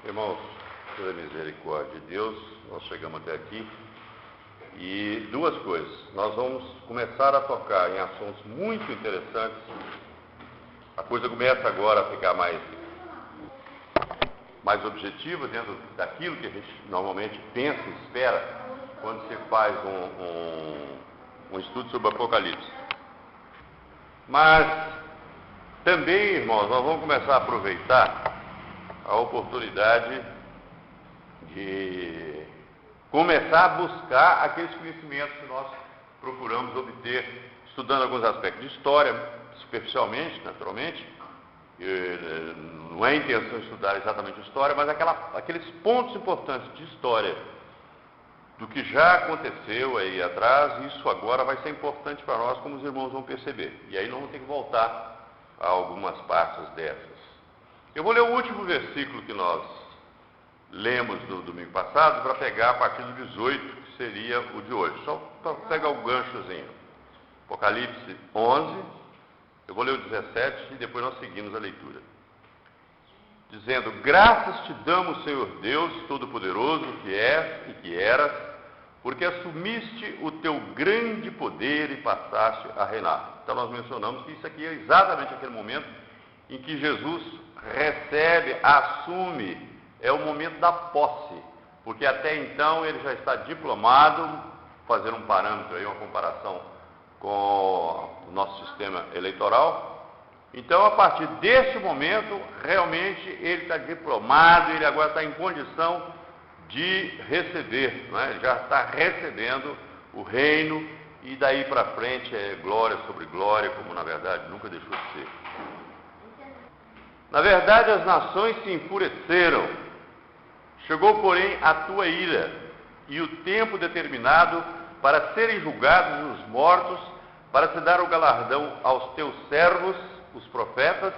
Irmãos, pela misericórdia de Deus, nós chegamos até aqui e duas coisas. Nós vamos começar a tocar em assuntos muito interessantes. A coisa começa agora a ficar mais objetiva dentro daquilo que a gente normalmente pensa e espera quando se faz um estudo sobre o Apocalipse. Mas também, irmãos, nós vamos começar a aproveitar a oportunidade de começar a buscar aqueles conhecimentos que nós procuramos obter, estudando alguns aspectos de história, superficialmente, naturalmente. Não é a intenção de estudar exatamente história, mas aqueles pontos importantes de história do que já aconteceu aí atrás. Isso agora vai ser importante para nós, como os irmãos vão perceber. E aí nós vamos ter que voltar a algumas partes dessas. Eu vou ler o último versículo que nós lemos no domingo passado para pegar a partir do 18, que seria o de hoje. Só para pegar o ganchozinho. Apocalipse 11, eu vou ler o 17 e depois nós seguimos a leitura. Dizendo: graças te damos, Senhor Deus Todo-Poderoso, que és e que eras, porque assumiste o teu grande poder e passaste a reinar. Então nós mencionamos que isso aqui é exatamente aquele momento em que Jesus recebe, assume, é o momento da posse, porque até então ele já está diplomado, fazendo um parâmetro aí, uma comparação com o nosso sistema eleitoral. Então, a partir desse momento, realmente ele está diplomado, ele agora está em condição de receber, não é? Ele já está recebendo o reino, e daí para frente é glória sobre glória, como na verdade nunca deixou de ser. Na verdade, as nações se enfureceram. Chegou, porém, a tua ira, e o tempo determinado para serem julgados os mortos, para se dar o galardão aos teus servos, os profetas,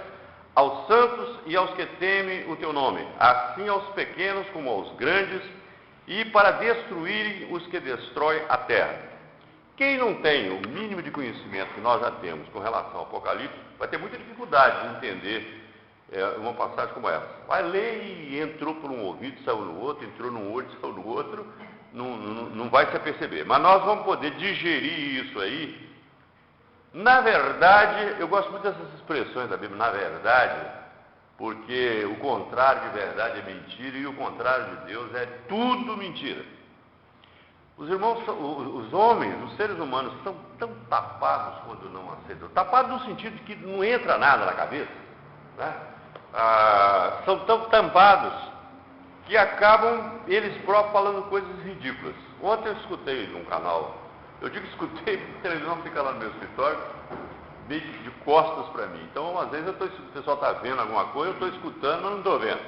aos santos e aos que temem o teu nome, assim aos pequenos como aos grandes, e para destruírem os que destroem a terra. Quem não tem o mínimo de conhecimento que nós já temos com relação ao Apocalipse, vai ter muita dificuldade de entender uma passagem como essa. Vai ler e entrou por um ouvido, saiu no outro, entrou num olho, saiu no outro, não vai se aperceber. Mas nós vamos poder digerir isso aí. Na verdade, eu gosto muito dessas expressões da Bíblia, na verdade, porque o contrário de verdade é mentira e o contrário de Deus é tudo mentira. Os irmãos, os homens, os seres humanos são tão tapados quando não aceitam. Tapados no sentido de que não entra nada na cabeça, né? São tão tampados que acabam eles próprios falando coisas ridículas. Ontem eu escutei num canal, eu digo que escutei, porque a televisão fica lá no meu escritório, meio que de costas para mim. Então, às vezes, o pessoal está vendo alguma coisa, eu estou escutando, mas não estou vendo.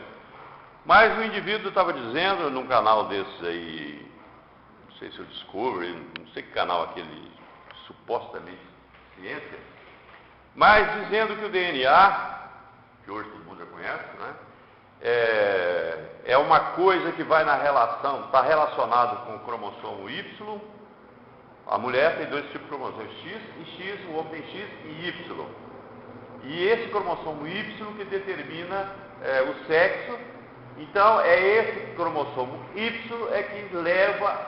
Mas o indivíduo estava dizendo, num canal desses aí, não sei se eu Discovery, não sei que canal aquele, supostamente ciência, mas dizendo que o DNA, que hoje todo mundo já conhece, né? É uma coisa que vai na relação, está relacionado com o cromossomo Y. A mulher tem dois tipos de cromossomo, X e X, o homem tem X e Y. E esse cromossomo Y que determina o sexo. Então, é esse cromossomo Y é que leva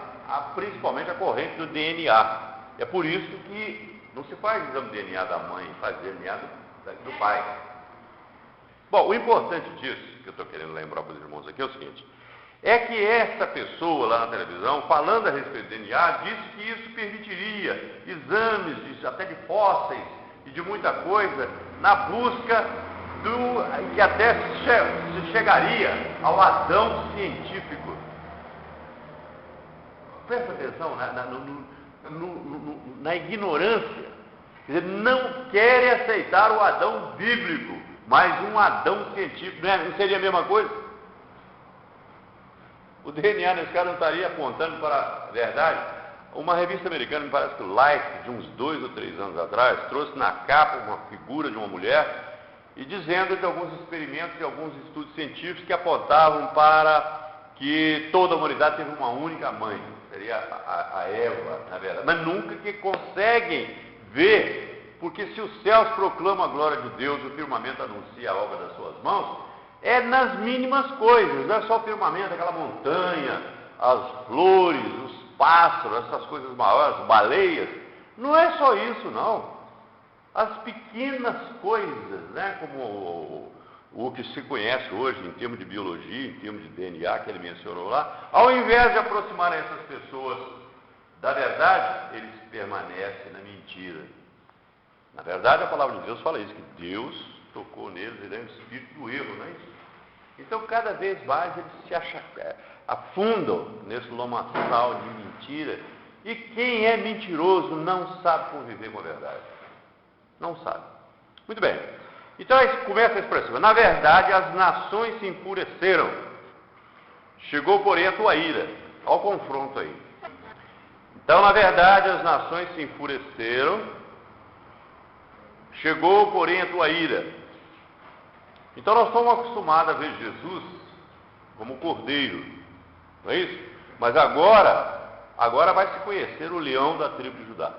principalmente a corrente do DNA. É por isso que não se faz exame de DNA da mãe, faz DNA do pai. Bom, o importante disso, que eu estou querendo lembrar para os irmãos aqui, é o seguinte: é que essa pessoa lá na televisão, falando a respeito do DNA, disse que isso permitiria exames até de fósseis e de muita coisa, na busca que até se chegaria ao Adão científico. Presta atenção na ignorância. Quer dizer, não querem aceitar o Adão bíblico, mas um Adão científico. Não seria a mesma coisa? O DNA nesse caso não estaria apontando para a verdade? Uma revista americana, me parece que o Life, de uns 2 ou 3 anos atrás, trouxe na capa uma figura de uma mulher e dizendo de alguns experimentos e alguns estudos científicos que apontavam para que toda a humanidade teve uma única mãe, seria a Eva, na verdade, mas nunca que conseguem ver, porque se os céus proclamam a glória de Deus, o firmamento anuncia a obra das suas mãos, É nas mínimas coisas, não é só o firmamento, aquela montanha, as flores, os pássaros, essas coisas maiores, as baleias. Não é só isso, não. As pequenas coisas, né, como o que se conhece hoje em termos de biologia, em termos de DNA, que ele mencionou lá, ao invés de aproximarem essas pessoas da verdade, eles permanecem na mentira. Na verdade, a palavra de Deus fala isso, que Deus tocou neles, ele é o espírito do erro, não é isso? Então, cada vez mais eles se afundam nesse lomaçal de mentira, e quem é mentiroso não sabe conviver com a verdade. Não sabe. Muito bem. Então, começa a expressão. Na verdade, as nações se enfureceram. Chegou, porém, a tua ira. Olha o confronto aí. Então, na verdade, as nações se enfureceram. Chegou, porém, a tua ira. Então, nós estamos acostumados a ver Jesus como cordeiro. Não é isso? Mas agora vai se conhecer o leão da tribo de Judá.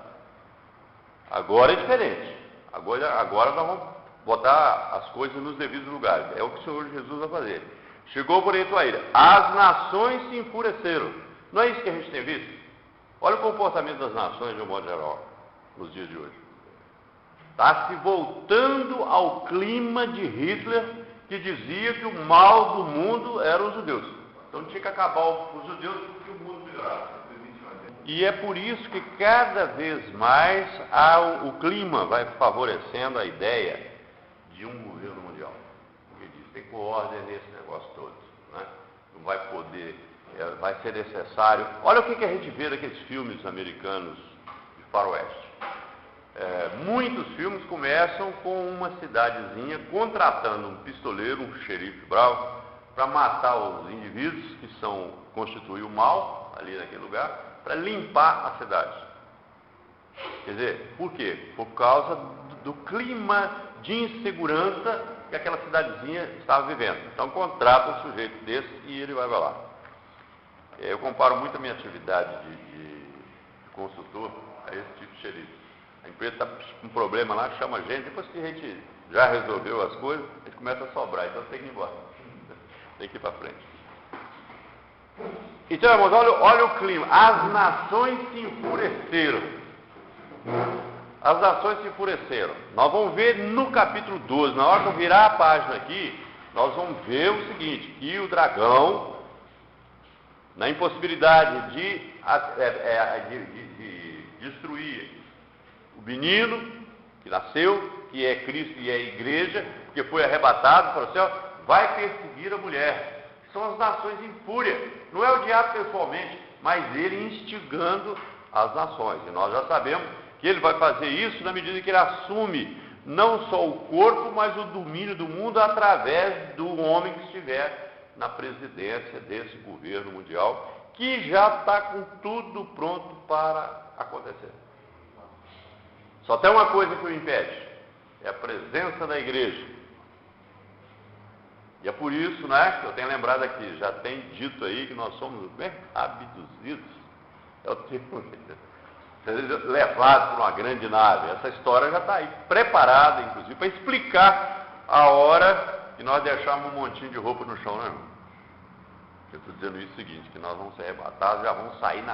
Agora é diferente. Agora nós vamos botar as coisas nos devidos lugares. É o que o Senhor Jesus vai fazer. Chegou, porém, a tua ira. As nações se enfureceram. Não é isso que a gente tem visto? Olha o comportamento das nações de um modo geral, nos dias de hoje. Está se voltando ao clima de Hitler, que dizia que o mal do mundo eram os judeus. Então tinha que acabar os judeus porque o mundo melhorava. E é por isso que cada vez mais o clima vai favorecendo a ideia de um governo mundial. Porque diz, tem que pôr ordem nesse negócio todo. Né? Não vai poder, vai ser necessário. Olha o que a gente vê daqueles filmes americanos de faroeste. Muitos filmes começam com uma cidadezinha contratando um pistoleiro, um xerife bravo, para matar os indivíduos que constituem o mal ali naquele lugar, para limpar a cidade. Quer dizer, por quê? Por causa do clima de insegurança que aquela cidadezinha estava vivendo. Então contrata um sujeito desse e ele vai lá. Eu comparo muito a minha atividade de consultor a esse tipo de xerife. A empresa está com um problema lá, chama a gente, depois que a gente já resolveu as coisas, a gente começa a sobrar, então tem que ir embora. Tem que ir para frente. Então, irmãos, olha o clima. As nações se enfureceram. As nações se enfureceram. Nós vamos ver no capítulo 12, na hora que eu virar a página aqui, nós vamos ver o seguinte, que o dragão, na impossibilidade de destruir o menino que nasceu, que é Cristo e é a igreja, que foi arrebatado para o céu, vai perseguir a mulher. São as nações em fúria. Não é o diabo pessoalmente, mas ele instigando as nações. E nós já sabemos que ele vai fazer isso na medida que ele assume não só o corpo, mas o domínio do mundo através do homem que estiver na presidência desse governo mundial, que já está com tudo pronto para acontecer. Só tem uma coisa que o impede, é a presença da igreja. E é por isso, né, que eu tenho lembrado aqui, já tem dito aí que nós somos bem abduzidos, é o termo, levados por uma grande nave. Essa história já está aí, preparada, inclusive, para explicar a hora que nós deixarmos um montinho de roupa no chão, né, irmão? Eu estou dizendo isso o seguinte, que nós vamos ser arrebatados, já vamos sair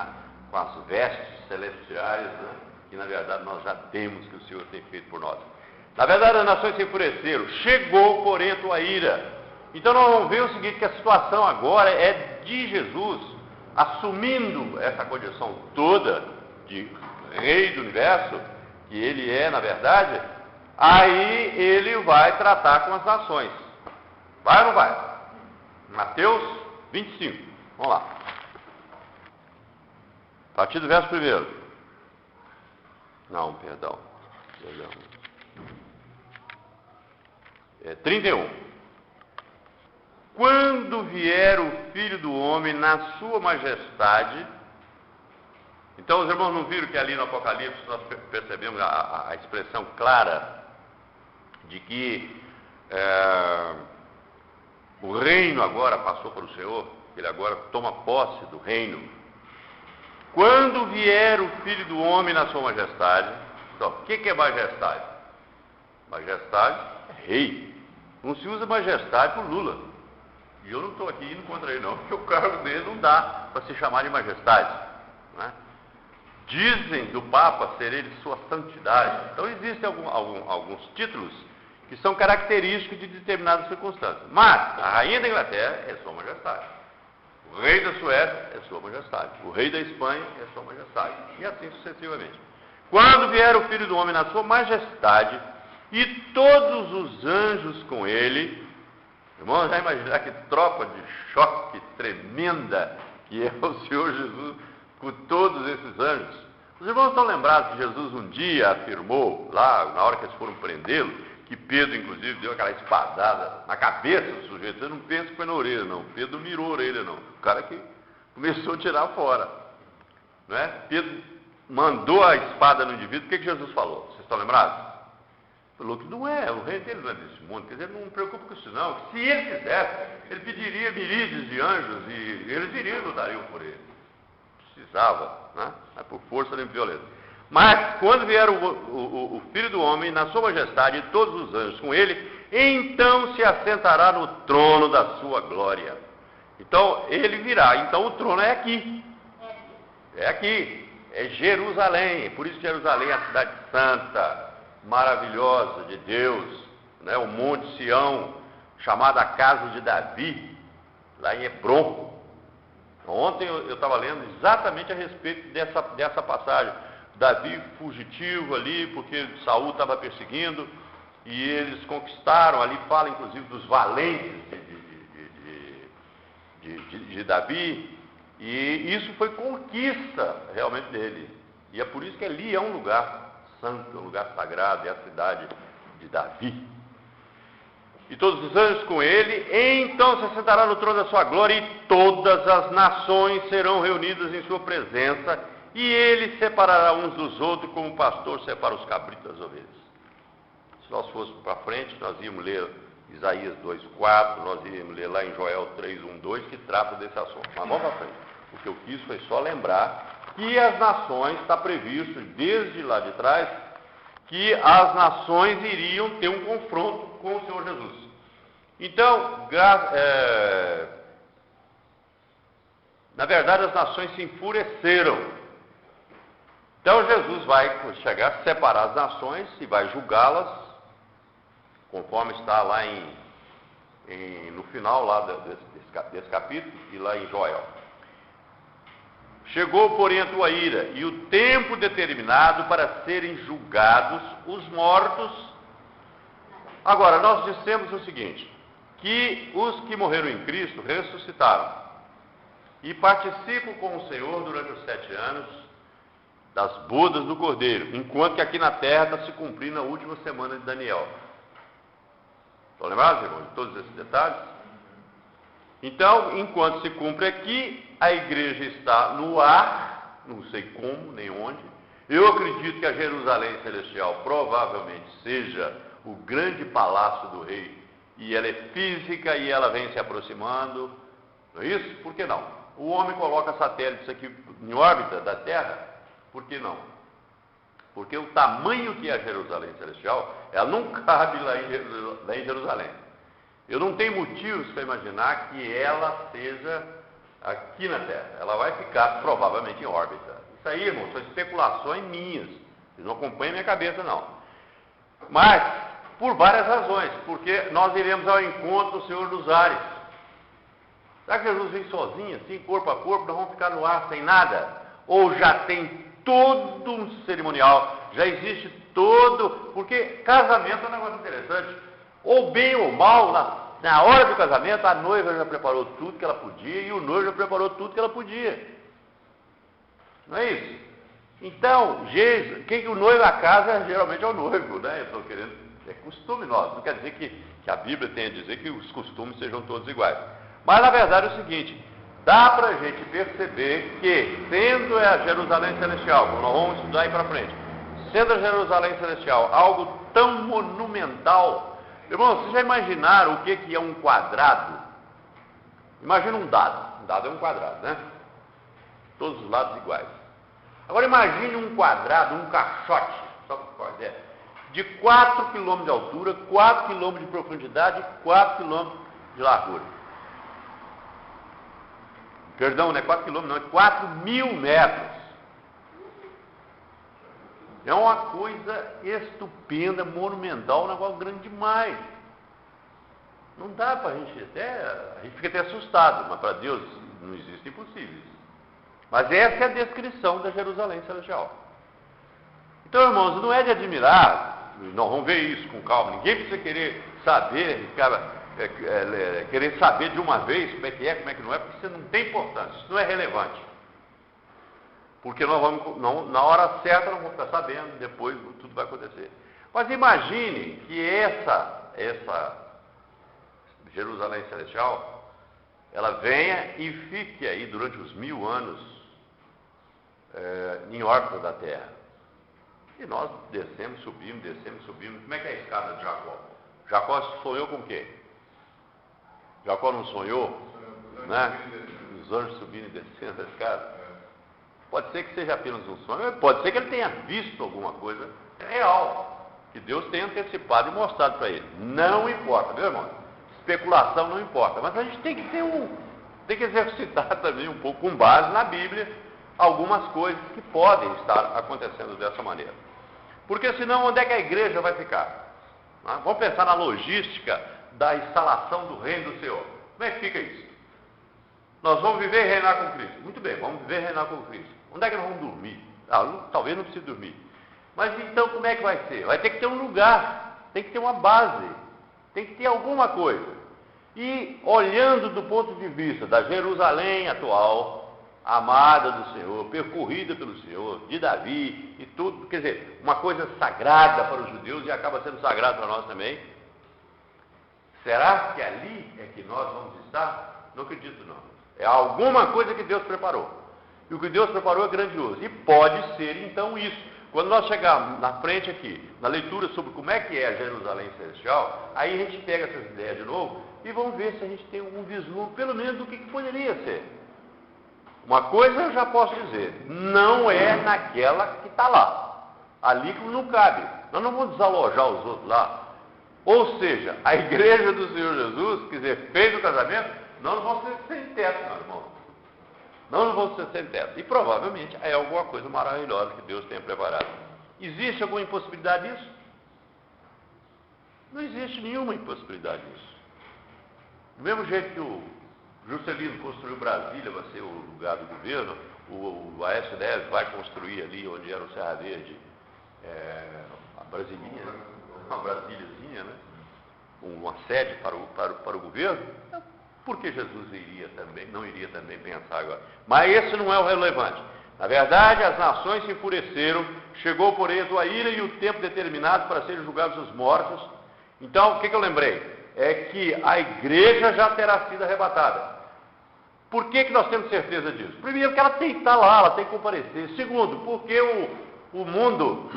com as vestes celestiais, né, que na verdade nós já temos, que o Senhor tem feito por nós. Na verdade, as nações se enfureceram, chegou, porém, a tua ira. Então nós vamos ver o seguinte, que a situação agora é de Jesus, assumindo essa condição toda de rei do universo, que ele é, na verdade, aí ele vai tratar com as nações. Vai ou não vai? Mateus 25, vamos lá. A partir do verso 1. Não, perdão. 31. Quando vier o Filho do Homem na sua majestade. Então os irmãos não viram que ali no Apocalipse nós percebemos a expressão clara de que o reino agora passou para o Senhor, ele agora toma posse do reino. Quando vier o Filho do Homem na sua majestade. Então, o que é majestade? Majestade é rei. Não se usa majestade por Lula. E eu não estou aqui indo contra ele não, porque o cargo dele não dá para se chamar de majestade, né? Dizem do Papa ser ele sua santidade. Então existem alguns títulos que são característicos de determinadas circunstâncias. Mas a rainha da Inglaterra é sua majestade. O rei da Suécia é sua majestade. O rei da Espanha é sua majestade. E assim sucessivamente. Quando vier o Filho do Homem na sua majestade e todos os anjos com ele, irmãos, já imaginar que tropa de choque tremenda que é o Senhor Jesus com todos esses anjos. Os irmãos estão lembrados que Jesus um dia afirmou, lá na hora que eles foram prendê-lo, que Pedro, inclusive, deu aquela espadada na cabeça do sujeito. Você não pensa que foi na orelha, não. Pedro não mirou a orelha, não. O cara que começou a tirar fora. Não é? Pedro mandou a espada no indivíduo. O que Jesus falou? Vocês estão lembrados? Falou que não é, o reino dele não é desse mundo. Quer dizer, ele não preocupa com isso, não. Se ele quisesse, ele pediria miríades de anjos e eles iriam e lutariam por ele. Precisava, né? Mas por força nem violência. Mas, quando vier o Filho do Homem, na sua majestade, e todos os anjos com ele, então se assentará no trono da sua glória. Então, ele virá. Então, o trono é aqui. É aqui. É Jerusalém. Por isso, Jerusalém é a cidade santa, maravilhosa de Deus, né? O Monte Sião, chamado a casa de Davi, lá em Hebron. Ontem eu estava lendo exatamente a respeito dessa passagem. Davi fugitivo ali, porque Saul estava perseguindo, e eles conquistaram, ali fala inclusive dos valentes de Davi, e isso foi conquista realmente dele. E é por isso que ali é um lugar santo, um lugar sagrado, é a cidade de Davi. E todos os anjos com ele, então se assentará no trono da sua glória, e todas as nações serão reunidas em sua presença, e ele separará uns dos outros, como o pastor separa os cabritos das ovelhas. Se nós fôssemos para frente, nós íamos ler Isaías 2:4, nós íamos ler lá em Joel 3:1-2, que trata desse assunto. Mas vamos para frente. O que eu quis foi só lembrar que as nações, está previsto desde lá de trás, que as nações iriam ter um confronto com o Senhor Jesus. Então, na verdade, as nações se enfureceram. Então, Jesus vai chegar, separar as nações e vai julgá-las, conforme está lá no final lá desse capítulo e lá em Joel. Chegou, porém, a tua ira e o tempo determinado para serem julgados os mortos. Agora, nós dissemos o seguinte, que os que morreram em Cristo ressuscitaram e participam com o Senhor durante os 7 anos das bodas do Cordeiro, enquanto que aqui na terra está se cumprindo a última semana de Daniel. Estão lembrados, irmãos, de todos esses detalhes? Então, enquanto se cumpre aqui, a igreja está no ar, não sei como, nem onde. Eu acredito que a Jerusalém Celestial provavelmente seja o grande palácio do rei, e ela é física e ela vem se aproximando, não é isso? Por que não? O homem coloca satélites aqui em órbita da Terra, por que não? Porque o tamanho que é a Jerusalém Celestial, ela não cabe lá em Jerusalém. Eu não tenho motivos para imaginar que ela seja aqui na Terra. Ela vai ficar provavelmente em órbita. Isso aí, irmão, são especulações minhas. Vocês não acompanham minha cabeça, não. Mas, por várias razões. Porque nós iremos ao encontro do Senhor dos ares. Será que Jesus vem sozinho, assim, corpo a corpo, nós vamos ficar no ar sem nada? Ou já tem todo um cerimonial, já existe todo... Porque casamento é um negócio interessante. Ou bem ou mal, na hora do casamento, a noiva já preparou tudo que ela podia e o noivo já preparou tudo que ela podia. Não é isso? Então, quem o noivo a casa geralmente é o noivo, né? Eu estou querendo... É costume nosso. Não quer dizer que a Bíblia tenha a dizer que os costumes sejam todos iguais. Mas, na verdade, é o seguinte... Dá para a gente perceber que, sendo a Jerusalém Celestial, como nós vamos estudar aí para frente, sendo a Jerusalém Celestial algo tão monumental, irmãos, vocês já imaginaram o que é um quadrado? Imagina um dado. Um dado é um quadrado, né? Todos os lados iguais. Agora imagine um quadrado, um caixote, só para fazer, de 4 quilômetros de altura, 4 quilômetros de profundidade e 4 quilômetros de largura. Perdão, não é 4 quilômetros, não, é 4.000 metros. É uma coisa estupenda, monumental, um negócio grande demais. Não dá para a gente fica até assustado, mas para Deus não existe impossíveis. Mas essa é a descrição da Jerusalém Celestial. Então, irmãos, não é de admirar, nós vamos ver isso com calma, ninguém precisa querer saber, querer saber de uma vez como é, como é que não é, porque isso não tem importância, isso não é relevante. Porque nós vamos, não, na hora certa nós vamos ficar sabendo, depois tudo vai acontecer. Mas imagine que essa Jerusalém Celestial, ela venha e fique aí durante os 1000 anos em órbita da Terra. E nós descemos, subimos. Como é que é a escada de Jacó? Jacó sonhou com o quê? Jacó não sonhou, né? Os anjos subindo e descendo a escada. Pode ser que seja apenas um sonho, pode ser que ele tenha visto alguma coisa real, que Deus tenha antecipado e mostrado para ele. Não importa, meu irmão? Especulação não importa, mas a gente tem que exercitar também um pouco, com base na Bíblia, algumas coisas que podem estar acontecendo dessa maneira. Porque senão, onde é que a igreja vai ficar? Vamos pensar na logística da instalação do reino do Senhor. Como é que fica isso? Nós vamos viver e reinar com Cristo. Muito bem, vamos viver e reinar com Cristo. Onde é que nós vamos dormir? Talvez não precise dormir. Mas então como é que vai ser? Vai ter que ter um lugar, tem que ter uma base, tem que ter alguma coisa. E olhando do ponto de vista da Jerusalém atual, amada do Senhor, percorrida pelo Senhor, de Davi e tudo, quer dizer, uma coisa sagrada para os judeus e acaba sendo sagrada para nós também. Será que ali é que nós vamos estar? Não acredito não. É alguma coisa que Deus preparou. E o que Deus preparou é grandioso. E pode ser então isso. Quando nós chegarmos na frente aqui, na leitura sobre como é que é a Jerusalém Celestial, aí a gente pega essas ideias de novo e vamos ver se a gente tem um vislumbre, pelo menos, do que poderia ser. Uma coisa eu já posso dizer, não é naquela que está lá. Ali que não cabe. Nós não vamos desalojar os outros lá. Ou seja, a igreja do Senhor Jesus, quer dizer, fez o casamento, nós não vamos ser sem teto, meu irmão. Nós não vamos ser sem teto. E provavelmente é alguma coisa maravilhosa que Deus tenha preparado. Existe alguma impossibilidade nisso? Não existe nenhuma impossibilidade nisso. Do mesmo jeito que o Juscelino construiu Brasília, vai ser o lugar do governo, o Aécio Neves vai construir ali onde era o Serra Verde, a Brasilinha, uma Brasíliazinha, né? Uma sede para o governo. Por que Jesus não iria também pensar agora? Mas esse não é o relevante. Na verdade, as nações se enfureceram, chegou por eles a ira e o tempo determinado para serem julgados os mortos. Então, o que eu lembrei? É que a igreja já terá sido arrebatada. Por que nós temos certeza disso? Primeiro, que ela tem que estar lá, ela tem que comparecer. Segundo, porque o mundo,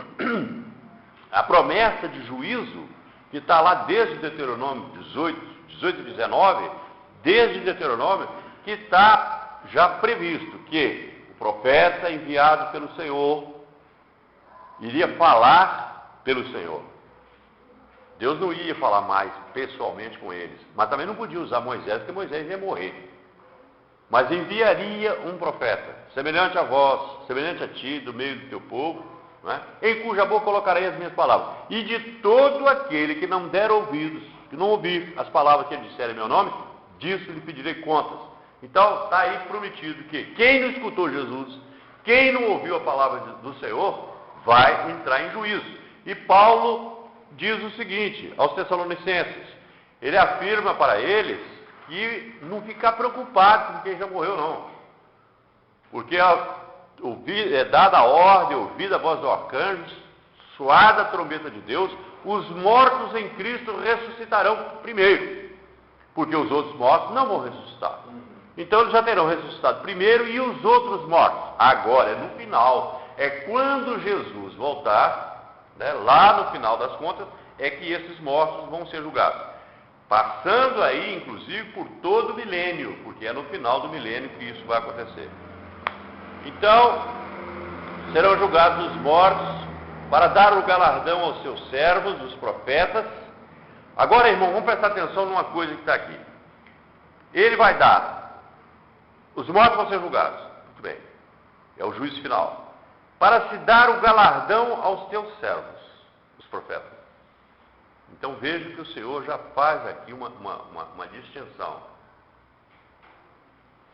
a promessa de juízo, que está lá desde Deuteronômio 18 e 19, desde Deuteronômio, que está já previsto que o profeta enviado pelo Senhor iria falar pelo Senhor. Deus não ia falar mais pessoalmente com eles, mas também não podia usar Moisés, porque Moisés ia morrer. Mas enviaria um profeta, semelhante a vós, semelhante a ti, do meio do teu povo, né? Em cuja boca colocarei as minhas palavras. E de todo aquele que não der ouvidos, que não ouvir as palavras que ele disser em meu nome, disso lhe pedirei contas. Então está aí prometido que quem não escutou Jesus, quem não ouviu a palavra do Senhor, vai entrar em juízo. E Paulo diz o seguinte aos Tessalonicenses, ele afirma para eles que não ficar preocupado com quem já morreu não, porque é dada a ordem, ouvida a voz do arcanjo, soada a trombeta de Deus, os mortos em Cristo ressuscitarão primeiro, porque os outros mortos não vão ressuscitar. Então eles já terão ressuscitado primeiro e os outros mortos. Agora, no final, é quando Jesus voltar, né, lá no final das contas, é que esses mortos vão ser julgados. Passando aí, inclusive, por todo o milênio, porque é no final do milênio que isso vai acontecer. Então, serão julgados os mortos para dar o galardão aos seus servos, os profetas. Agora, irmão, vamos prestar atenção numa coisa que está aqui. Ele vai dar, os mortos vão ser julgados, muito bem, é o juízo final, para se dar o galardão aos teus servos, os profetas. Então veja que o Senhor já faz aqui uma distinção.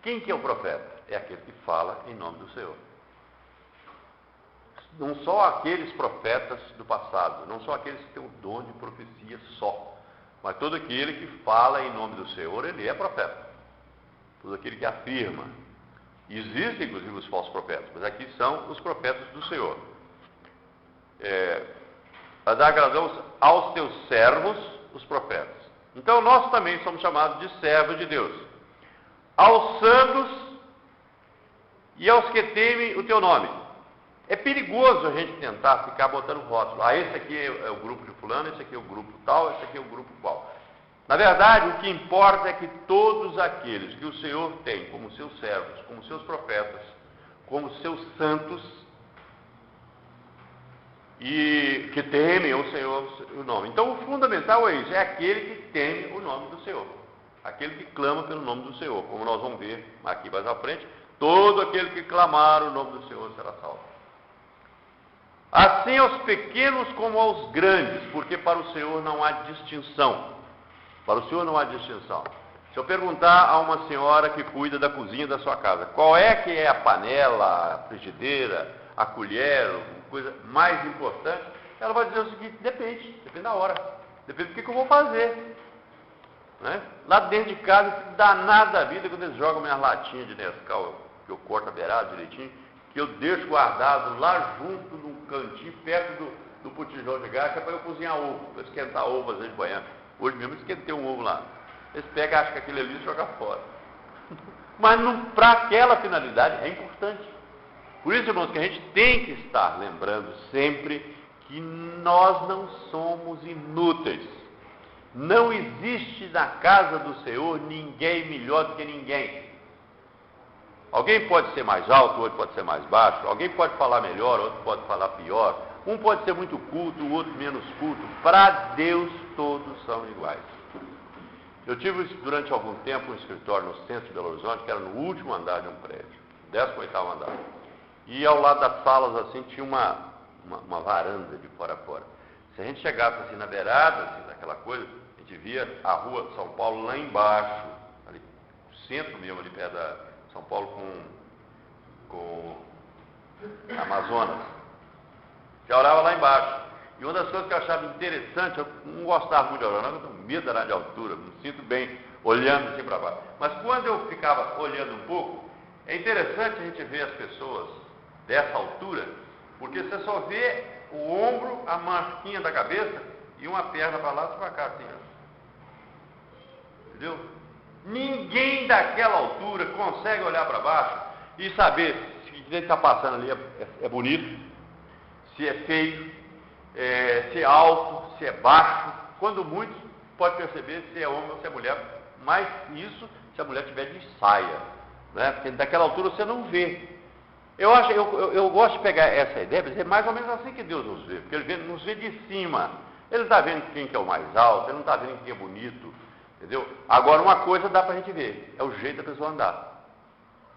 Quem que é o profeta? É aquele que fala em nome do Senhor. Não só aqueles profetas do passado, não só aqueles que têm o dom de profecia só, mas todo aquele que fala em nome do Senhor, ele é profeta. Todo aquele que afirma. Existem, inclusive, os falsos profetas, mas aqui são os profetas do Senhor. A dar galardão aos teus servos, os profetas. Então, nós também somos chamados de servos de Deus. Aos santos e aos que temem o teu nome. É perigoso a gente tentar ficar botando rótulo. Esse aqui é o grupo de fulano, esse aqui é o grupo tal, esse aqui é o grupo qual. Na verdade, o que importa é que todos aqueles que o Senhor tem como seus servos, como seus profetas, como seus santos, e que temem o Senhor, o nome. Então, o fundamental é isso, é aquele que teme o nome do Senhor. Aquele que clama pelo nome do Senhor. Como nós vamos ver aqui mais à frente, todo aquele que clamar o nome do Senhor será salvo. Assim aos pequenos como aos grandes, porque para o Senhor não há distinção. Para o Senhor não há distinção. Se eu perguntar a uma senhora que cuida da cozinha da sua casa, qual é que é a panela, a frigideira, a colher, a coisa mais importante, ela vai dizer o seguinte: depende da hora, depende do que eu vou fazer. Né? Lá dentro de casa, dá nada a vida quando eles jogam minhas latinhas de Nescau, que eu corto a beirada direitinho, que eu deixo guardado lá junto num cantinho, perto do botijão de gás, que é para eu cozinhar ovo, para esquentar ovo às vezes de manhã. Hoje mesmo eu esquentei um ovo lá. Eles pegam, acham que aquilo ali e jogam fora. Mas para aquela finalidade é importante. Por isso, irmãos, que a gente tem que estar lembrando sempre que nós não somos inúteis. Não existe na casa do Senhor ninguém melhor do que ninguém. Alguém pode ser mais alto, outro pode ser mais baixo. Alguém pode falar melhor, outro pode falar pior. Um pode ser muito culto, o outro menos culto. Para Deus, todos são iguais. Eu tive durante algum tempo um escritório no centro de Belo Horizonte, que era no último andar de um prédio, 18º andar. E ao lado das salas, assim, tinha uma varanda de fora a fora. Se a gente chegasse assim na beirada, assim, daquela coisa, a gente via a rua de São Paulo lá embaixo, ali, centro mesmo, ali perto da São Paulo com Amazonas. Já olhava lá embaixo. E uma das coisas que eu achava interessante, eu não gostava muito de olhar, eu tenho medo de altura, me sinto bem olhando assim para baixo. Mas quando eu ficava olhando um pouco, é interessante a gente ver as pessoas dessa altura, porque você só vê o ombro, a marquinha da cabeça e uma perna para lá e para cá, assim. Entendeu? Ninguém daquela altura consegue olhar para baixo e saber se o que está passando ali é bonito, se é feio, se é alto, se é baixo. Quando muito, pode perceber se é homem ou se é mulher. Mas isso se a mulher tiver de saia, né? Porque daquela altura você não vê. Eu gosto de pegar essa ideia, mas é mais ou menos assim que Deus nos vê, porque Ele nos vê de cima. Ele está vendo quem que é o mais alto, Ele não está vendo quem é bonito, entendeu? Agora, uma coisa dá para a gente ver, é o jeito da pessoa andar.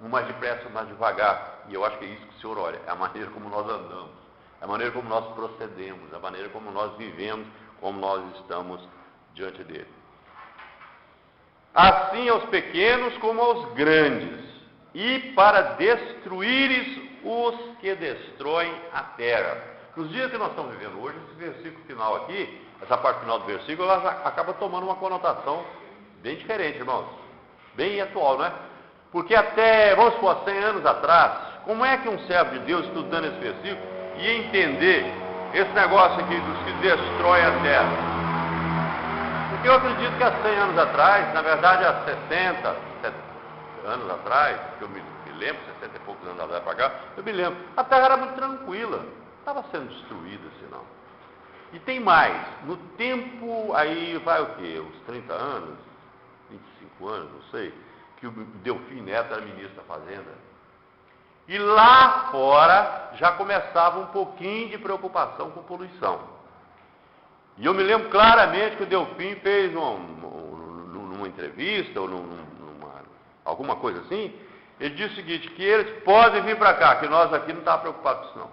Um mais depressa, um mais devagar. E eu acho que é isso que o Senhor olha, é a maneira como nós andamos, é a maneira como nós procedemos, é a maneira como nós vivemos, como nós estamos diante dEle. Assim aos pequenos como aos grandes, e para destruíres os que destroem a terra. Nos dias que nós estamos vivendo hoje, esse versículo final aqui, essa parte final do versículo, ela acaba tomando uma conotação bem diferente, irmãos. Bem atual, não é? Porque até, vamos supor, 100 anos atrás, como é que um servo de Deus, estudando esse versículo, ia entender esse negócio aqui dos que destroem a terra? Porque eu acredito que há 100 anos atrás, na verdade há 60 anos atrás, que eu me lembro, 60 e poucos anos atrás para cá, eu me lembro, a terra era muito tranquila, não estava sendo destruída assim não. E tem mais, no tempo, aí vai o quê? Uns 30 anos, 25 anos, não sei, que o Delfim Neto era ministro da Fazenda. E lá fora já começava um pouquinho de preocupação com poluição. E eu me lembro claramente que o Delfim fez numa entrevista, ou alguma coisa assim, ele disse o seguinte, que eles podem vir para cá, que nós aqui não estávamos preocupados com isso não.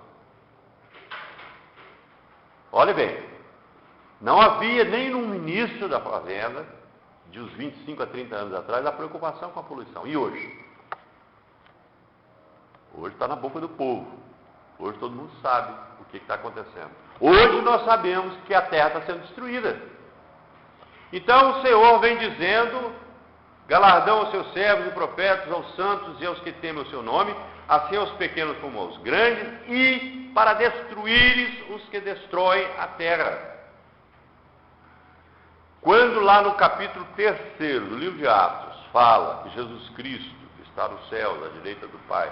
Olha bem, não havia nem no ministro da Fazenda, de uns 25 a 30 anos atrás, a preocupação com a poluição. E hoje? Hoje está na boca do povo. Hoje todo mundo sabe o que está acontecendo. Hoje nós sabemos que a terra está sendo destruída. Então o Senhor vem dizendo, galardão aos seus servos e profetas, aos santos e aos que temem o seu nome, assim aos pequenos como aos grandes, e para destruíres os que destroem a terra. Quando lá no capítulo 3 do livro de Atos, fala que Jesus Cristo, que está no céu, à direita do Pai,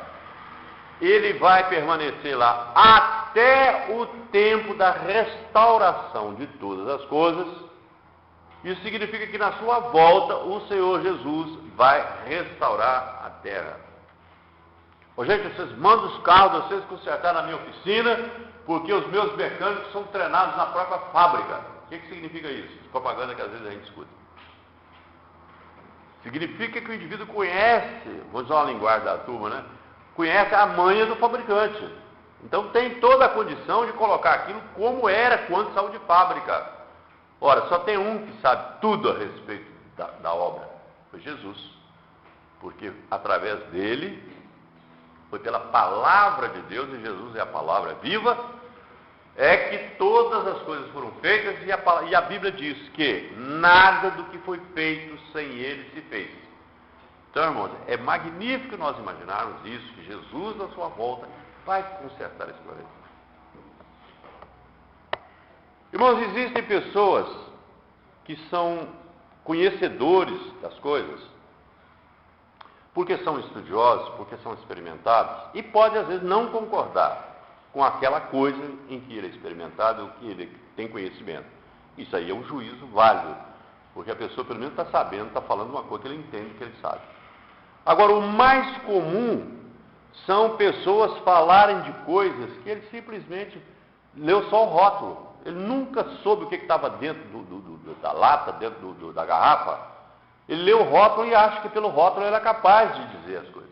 ele vai permanecer lá até o tempo da restauração de todas as coisas. Isso significa que na sua volta o Senhor Jesus vai restaurar a terra. Ô, gente, vocês mandam os carros de vocês consertar na minha oficina, porque os meus mecânicos são treinados na própria fábrica. O que significa isso? Propaganda que às vezes a gente escuta. Significa que o indivíduo conhece, vou usar uma linguagem da turma, né? Conhece a manha do fabricante. Então tem toda a condição de colocar aquilo como era quando saiu de fábrica. Ora, só tem um que sabe tudo a respeito da obra. Foi Jesus. Porque através dele, foi pela palavra de Deus, e Jesus é a palavra viva, é que todas as coisas foram feitas, e a Bíblia diz que nada do que foi feito sem ele se fez. Então, irmãos, é magnífico nós imaginarmos isso, que Jesus, na sua volta, vai consertar esse planeta. Irmãos, existem pessoas que são conhecedores das coisas, porque são estudiosos, porque são experimentados, e podem, às vezes, não concordar com aquela coisa em que ele é experimentado, ou que ele tem conhecimento. Isso aí é um juízo válido, porque a pessoa, pelo menos, está sabendo, está falando uma coisa que ele entende, que ele sabe. Agora, o mais comum são pessoas falarem de coisas que ele simplesmente leu só o rótulo. Ele nunca soube o que estava dentro da lata, dentro da garrafa. Ele leu o rótulo e acha que pelo rótulo ele é capaz de dizer as coisas.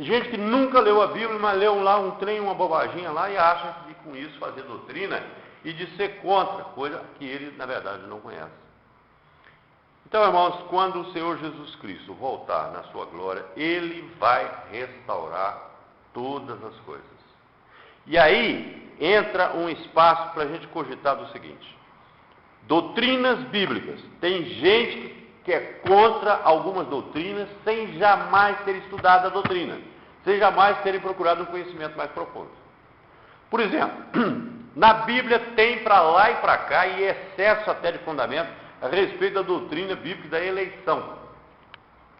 Gente que nunca leu a Bíblia, mas leu lá um trem, uma bobaginha lá, e acha que com isso fazer doutrina e de ser contra, coisa que ele, na verdade, não conhece. Então, irmãos, quando o Senhor Jesus Cristo voltar na sua glória, ele vai restaurar todas as coisas. E aí entra um espaço para a gente cogitar do seguinte: doutrinas bíblicas. Tem gente que é contra algumas doutrinas sem jamais ter estudado a doutrina, sem jamais terem procurado um conhecimento mais profundo. Por exemplo, na Bíblia tem para lá e para cá, e excesso até de fundamento, a respeito da doutrina bíblica da eleição.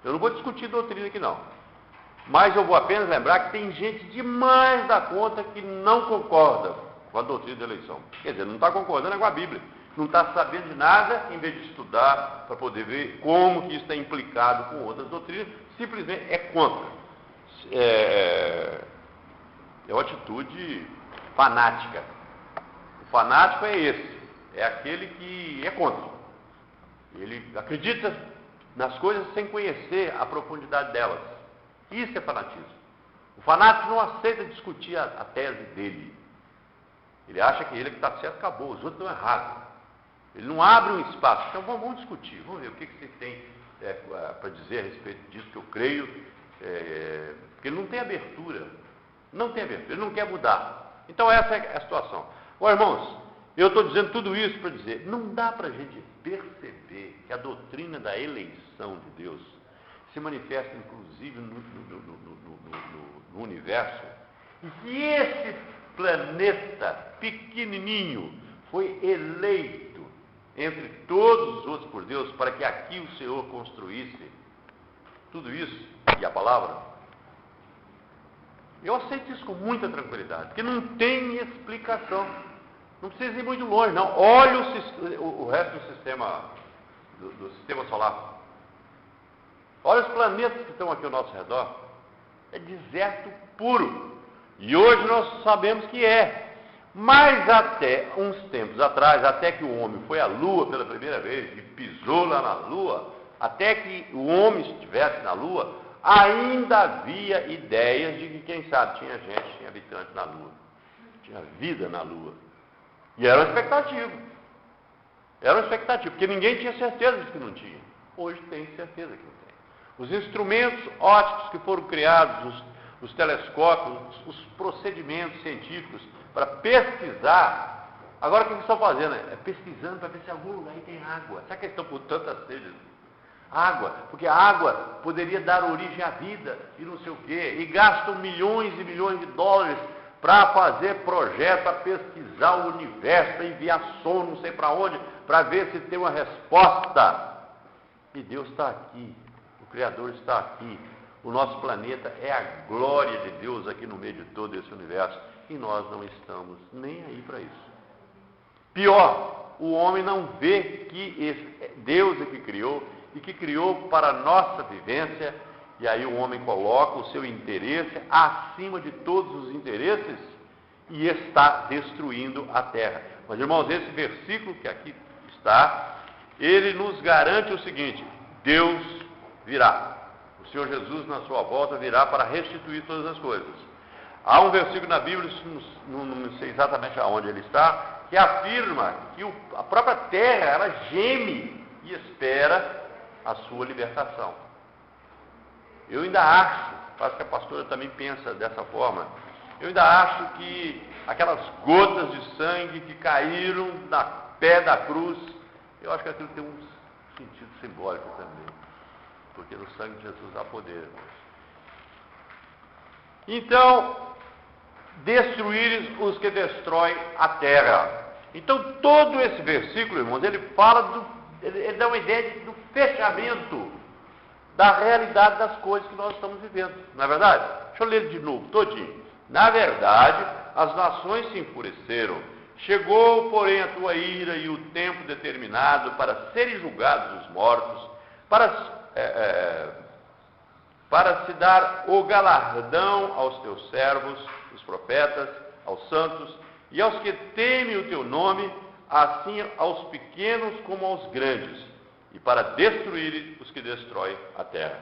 Eu não vou discutir doutrina aqui não, mas eu vou apenas lembrar que tem gente demais da conta que não concorda com a doutrina da eleição. Quer dizer, não está concordando com a Bíblia, não está sabendo de nada, em vez de estudar para poder ver como que isso está implicado com outras doutrinas, simplesmente é contra. É uma atitude fanática. O fanático é esse, é aquele que é contra. Ele acredita nas coisas sem conhecer a profundidade delas. Isso é fanatismo. O fanático não aceita discutir a tese dele. Ele acha que ele que está certo, acabou, os outros estão errados. Ele não abre um espaço. Então vamos discutir, vamos ver o que você tem para dizer a respeito disso que eu creio. Porque ele não tem abertura. Não tem abertura, ele não quer mudar. Então essa é a situação. Ó, irmãos, eu estou dizendo tudo isso para dizer, não dá para a gente perceber que a doutrina da eleição de Deus se manifesta inclusive no universo, e que esse planeta pequenininho foi eleito entre todos os outros por Deus para que aqui o Senhor construísse tudo isso, e a palavra. Eu aceito isso com muita tranquilidade, porque não tem explicação. Não precisa ir muito longe, não. Olha o resto do sistema solar. Olha os planetas que estão aqui ao nosso redor. É deserto puro. E hoje nós sabemos que é. Mas até uns tempos atrás, até que o homem foi à Lua pela primeira vez e pisou lá na Lua, até que o homem estivesse na Lua, ainda havia ideias de que, quem sabe, tinha gente, tinha habitantes na Lua, tinha vida na Lua. E era uma expectativa. Era uma expectativa, porque ninguém tinha certeza de que não tinha. Hoje tem certeza que não tem. Os instrumentos ópticos que foram criados, os telescópios, os procedimentos científicos para pesquisar. Agora o que eles estão fazendo? É pesquisando para ver se em algum lugar aí tem água. Será que eles estão com tanta sede? Água, porque a água poderia dar origem à vida e não sei o quê. E gastam milhões e milhões de dólares para fazer projeto, para pesquisar o universo, para enviar som não sei para onde, para ver se tem uma resposta. E Deus está aqui, o Criador está aqui. O nosso planeta é a glória de Deus aqui no meio de todo esse universo. E nós não estamos nem aí para isso. Pior, o homem não vê que Deus é que criou e que criou para a nossa vivência. E aí o homem coloca o seu interesse acima de todos os interesses e está destruindo a terra. Mas, irmãos, esse versículo que aqui está, ele nos garante o seguinte: Deus virá. O Senhor Jesus, na sua volta, virá para restituir todas as coisas. Há um versículo na Bíblia, não sei exatamente aonde ele está, que afirma que a própria terra, ela geme e espera a sua libertação. Eu ainda acho que a pastora também pensa dessa forma, eu ainda acho que aquelas gotas de sangue que caíram na pé da cruz, eu acho que aquilo tem um sentido simbólico também, porque no sangue de Jesus há poder. Então, destruir os que destroem a terra. Então, todo esse versículo, irmãos, ele fala ele dá uma ideia do fechamento da realidade das coisas que nós estamos vivendo. Não é verdade? Deixa eu ler ele de novo, todinho. Na verdade, as nações se enfureceram. Chegou, porém, a tua ira e o tempo determinado para serem julgados os mortos, para se dar o galardão aos teus servos, os profetas, aos santos e aos que temem o teu nome, assim aos pequenos como aos grandes, e para destruir os que destroem a terra.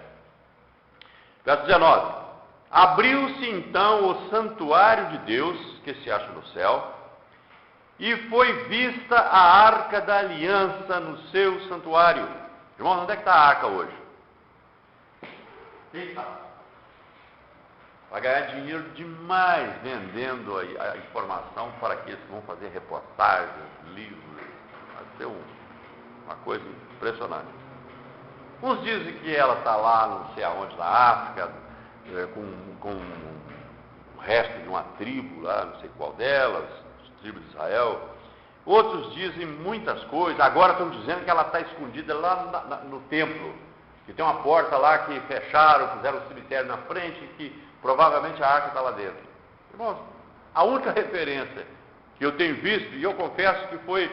Verso 19. Abriu-se então o santuário de Deus, que se acha no céu, e foi vista a arca da aliança no seu santuário. Irmãos, onde é que está a arca hoje? Eita! Vai ganhar dinheiro demais vendendo a informação para aqueles que vão fazer reportagens, livros. Vai ser uma coisa impressionante. Uns dizem que ela está lá, não sei aonde, na África, com o resto de uma tribo lá, não sei qual delas, as tribos de Israel. Outros dizem muitas coisas. Agora estão dizendo que ela está escondida lá no templo, que tem uma porta lá que fecharam, fizeram um cemitério na frente, que provavelmente a arca está lá dentro. Irmãos, a única referência que eu tenho visto, e eu confesso que foi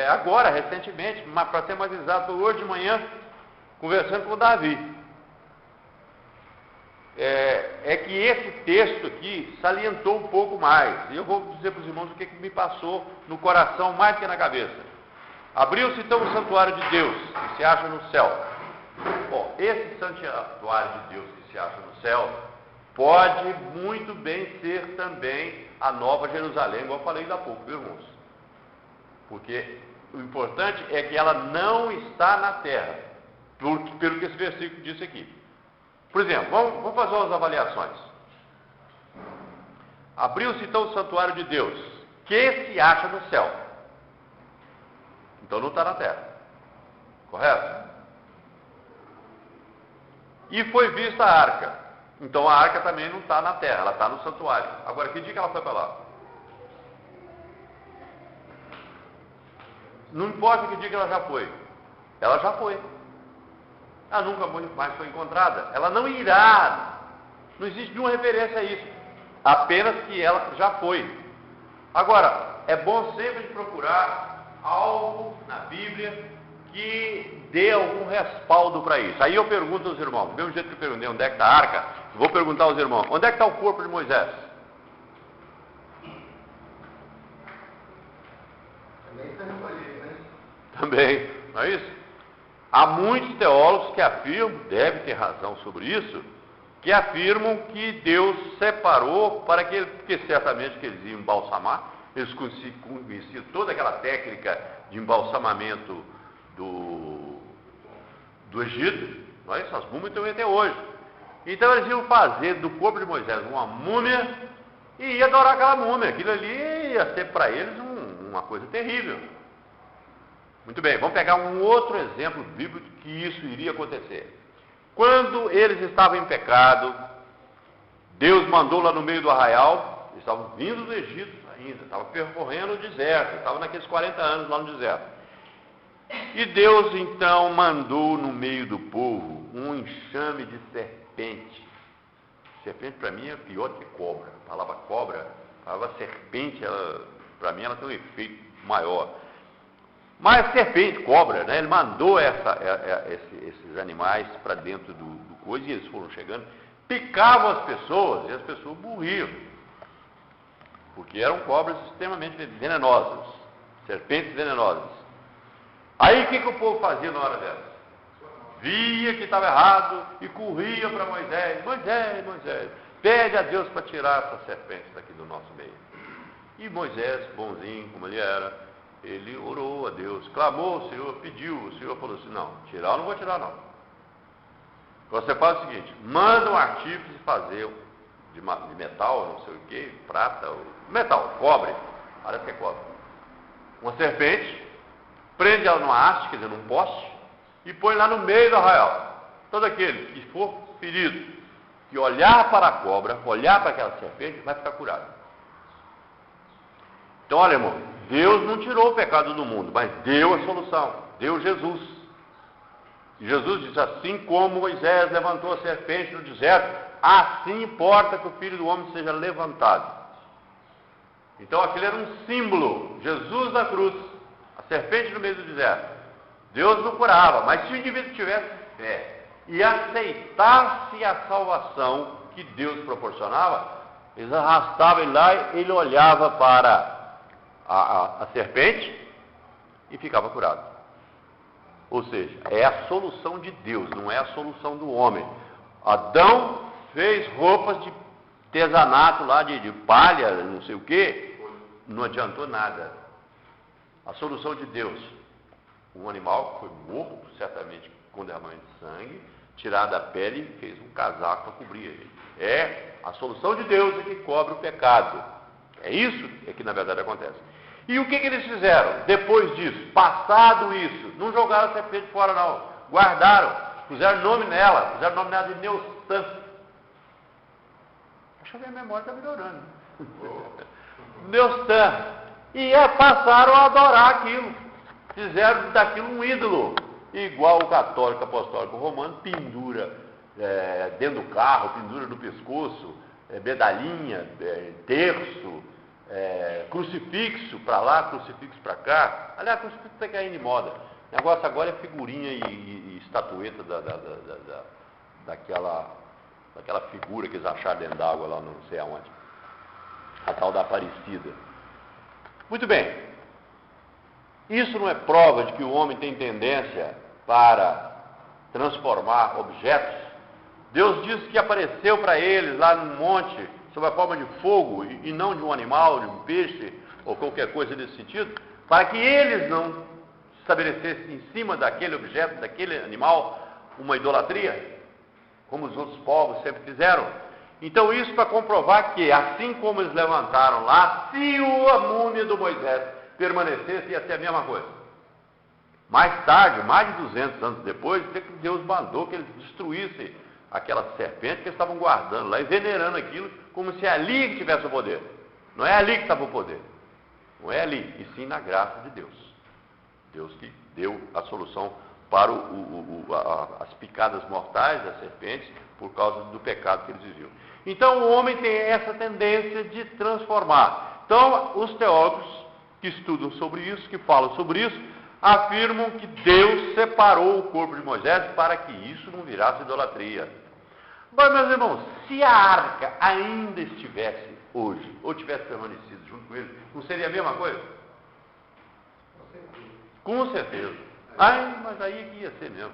agora, recentemente, mas para ser mais exato, hoje de manhã, conversando com o Davi, é que esse texto aqui salientou um pouco mais. E eu vou dizer para os irmãos o que me passou no coração mais que na cabeça. Abriu-se então o santuário de Deus, que se acha no céu. Bom, esse santuário de Deus que se acha no céu pode muito bem ser também a Nova Jerusalém, igual eu falei ainda há pouco, viu, irmãos? Porque o importante é que ela não está na terra, pelo que esse versículo disse aqui. Por exemplo, vamos fazer umas avaliações. Abriu-se então o santuário de Deus, que se acha no céu. Então não está na terra. Correto? E foi vista a arca. Então a arca também não está na terra, ela está no santuário. Agora, que dia que ela foi para lá? Não importa que dia que ela já foi. Ela já foi. Ela nunca mais foi encontrada. Ela não irá. Não existe nenhuma referência a isso. Apenas que ela já foi. Agora, é bom sempre procurar algo na Bíblia que dê algum respaldo para isso. Aí eu pergunto aos irmãos, do mesmo jeito que eu perguntei onde é que está a arca, vou perguntar aos irmãos, onde é que está o corpo de Moisés? Também, não é isso? Há muitos teólogos que afirmam, deve ter razão sobre isso, que afirmam que Deus separou para que ele, porque certamente que eles iam embalsamar, eles conheciam toda aquela técnica de embalsamamento do Egito, não é isso? As múmias estão até hoje. Então eles iam fazer do corpo de Moisés uma múmia e ia adorar aquela múmia. Aquilo ali ia ser para eles uma coisa terrível. Muito bem, vamos pegar um outro exemplo bíblico que isso iria acontecer. Quando eles estavam em pecado, Deus mandou lá no meio do arraial, eles estavam vindo do Egito ainda, estavam percorrendo o deserto, estavam naqueles 40 anos lá no deserto. E Deus então mandou no meio do povo um enxame de serpente. Serpente para mim é pior que cobra. A palavra cobra, a palavra serpente, para mim ela tem um efeito maior. Mas serpente, cobra, né? Ele mandou esses animais para dentro do coisa e eles foram chegando, picavam as pessoas e as pessoas morriam. Porque eram cobras extremamente venenosas, serpentes venenosas. Aí o que o povo fazia na hora dessa? Via que estava errado e corria para Moisés. Moisés, pede a Deus para tirar essas serpentes daqui do nosso meio. E Moisés, bonzinho como ele era, ele orou a Deus, clamou ao Senhor, pediu, o Senhor falou assim, não, tirar eu não vou tirar não. Você faz o seguinte, manda um artífice fazer de metal, não sei o que, prata, metal, cobre, parece que é cobre. Uma serpente, prende ela numa haste, quer dizer, num poste, e põe lá no meio do arraial. Todo aquele que for ferido, que olhar para a cobra, olhar para aquela serpente, vai ficar curado. Então, olha, irmão, Deus não tirou o pecado do mundo, mas deu a solução, deu Jesus. E Jesus diz, assim como Moisés levantou a serpente no deserto, assim importa que o Filho do Homem seja levantado. Então, aquele era um símbolo, Jesus na cruz, a serpente no meio do deserto. Deus não curava, mas se o indivíduo tivesse fé e aceitasse a salvação que Deus proporcionava, eles arrastavam ele lá, ele olhava para a serpente e ficava curado. Ou seja, é a solução de Deus, não é a solução do homem. Adão fez roupas de artesanato lá, de palha, não sei o que, não adiantou nada. A solução de Deus, um animal que foi morto, certamente com derramamento de sangue, tirado a pele e fez um casaco para cobrir ele. É a solução de Deus é que cobre o pecado. É isso que na verdade acontece. E o que eles fizeram depois disso? Passado isso, não jogaram a serpente fora não, guardaram, puseram nome nela, puseram o nome nela de Neustã. Acho que a minha memória está melhorando. Neustã. E passaram a adorar aquilo, fizeram daquilo um ídolo, igual o católico apostólico romano, pendura dentro do carro, pendura no pescoço, medalhinha, terço, crucifixo para lá, crucifixo para cá. Aliás, crucifixo está caindo de moda. O negócio agora é figurinha e estatueta daquela figura que eles acharam dentro d'água lá, não sei aonde. A tal da Aparecida. Muito bem. Isso não é prova de que o homem tem tendência para transformar objetos? Deus disse que apareceu para eles lá no monte, sob a forma de fogo, e não de um animal, de um peixe, ou qualquer coisa desse sentido, para que eles não estabelecessem em cima daquele objeto, daquele animal, uma idolatria, como os outros povos sempre fizeram. Então isso para comprovar que, assim como eles levantaram lá, se a múmia do Moisés permanecesse, ia ser a mesma coisa. Mais tarde, mais de 200 anos depois, Deus mandou que eles destruíssem aquela serpente que eles estavam guardando lá e venerando aquilo como se ali que tivesse o poder. Não é ali que estava o poder. Não é ali, e sim na graça de Deus. Deus que deu a solução para as picadas mortais das serpentes por causa do pecado que eles viviam. Então o homem tem essa tendência de transformar. Então os teólogos que estudam sobre isso, que falam sobre isso, afirmam que Deus separou o corpo de Moisés para que isso não virasse idolatria. Mas, meus irmãos, se a arca ainda estivesse hoje, ou tivesse permanecido junto com ele, não seria a mesma coisa? Com certeza. Ai, mas aí que ia ser mesmo.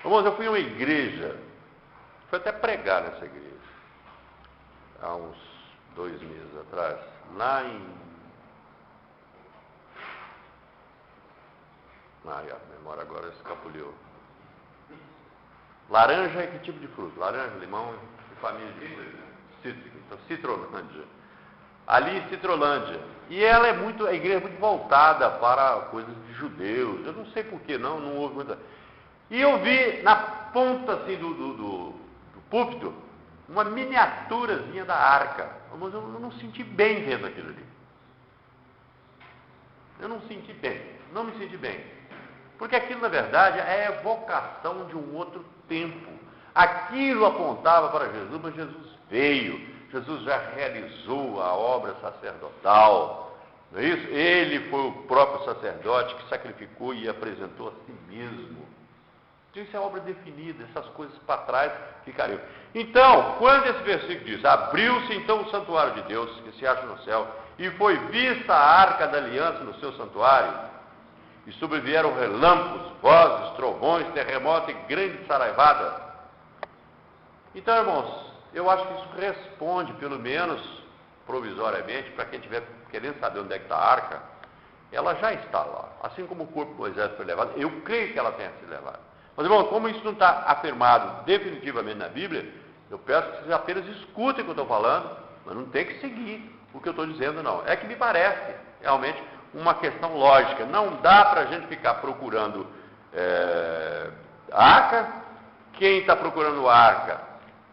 Irmãos, eu fui a uma igreja, fui até pregar nessa igreja, há uns 2 meses atrás, lá em... Ai, a memória agora escapuliu. Laranja é que tipo de fruta? Laranja, limão e família de fruta. Cítrica. Então, Citrolândia. Ali em Citrolândia. E ela é muito, a igreja é muito voltada para coisas de judeus. Eu não sei por que não houve muita... E eu vi na ponta assim do púlpito uma miniaturazinha da arca. Mas eu não senti bem vendo aquilo ali. Eu não senti bem. Não me senti bem. Porque aquilo, na verdade, é a evocação de um outro tempo. Aquilo apontava para Jesus, mas Jesus veio. Jesus já realizou a obra sacerdotal. Não é isso? Ele foi o próprio sacerdote que sacrificou e apresentou a si mesmo. Então, isso é obra definida, essas coisas para trás ficariam. Então, quando esse versículo diz, abriu-se então o santuário de Deus, que se acha no céu, e foi vista a arca da aliança no seu santuário, e sobrevieram relâmpagos, vozes, trovões, terremoto e grande saraivada. Então, irmãos, eu acho que isso responde, pelo menos provisoriamente, para quem estiver querendo saber onde é que está a arca, ela já está lá. Assim como o corpo de Moisés foi levado, eu creio que ela tenha sido levada. Mas, irmão, como isso não está afirmado definitivamente na Bíblia, eu peço que vocês apenas escutem o que eu estou falando, mas não tem que seguir o que eu estou dizendo, não. É que me parece, realmente, uma questão lógica. Não dá para a gente ficar procurando arca. Quem está procurando arca